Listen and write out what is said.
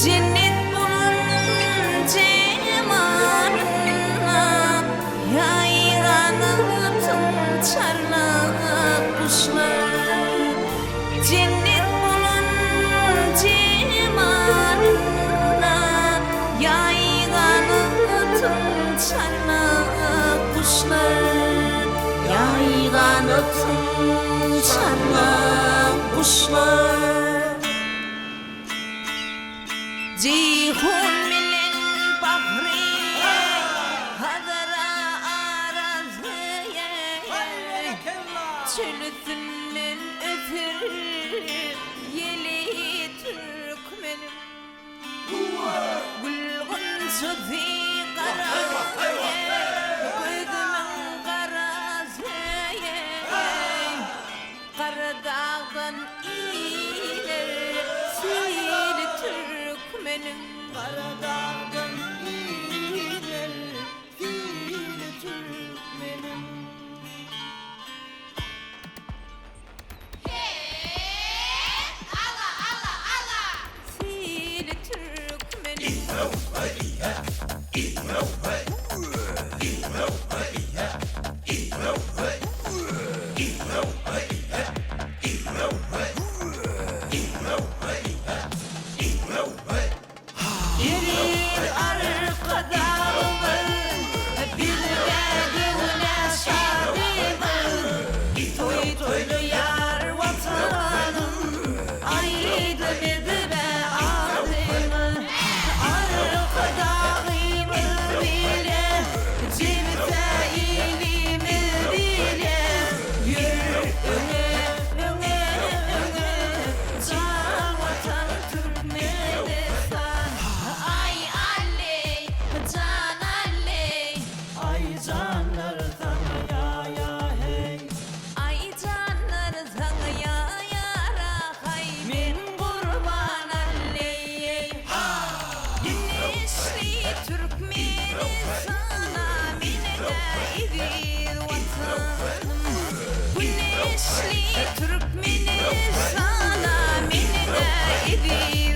Cennet bunun cemalına, yaylanıp çarlak kuşlar. Cennet bunun cemalına, yaylanıp çarlak kuşlar. Yaylanıp çarlak kuşlar. Ceyhun bilen bahri hadara arazıya, çölüsünden ötür yeli Türkmenim. Gülgün sözü karaya, gözümün karasıya, Karadağ'dan iler seni Türkmenim. Karadağ'dan iler seni Türkmenim. Seni Türkmenim. Gelir arkadağımın, bilmediğine şadımın. Toy toylu yar vatanım, ayrıydı be adımın. Arkadağımın bile, cebde ilimi bile. Yürü öne, can vatan Türkmenistan. Ay Ali, can Ali, ay canlar sana ya hey. Ay canlar sana ya hay, min kurban Ali. Güneşli Türkmenistan'a mine de idir vatanım. Güneşli Türkmenistan'a mine de idir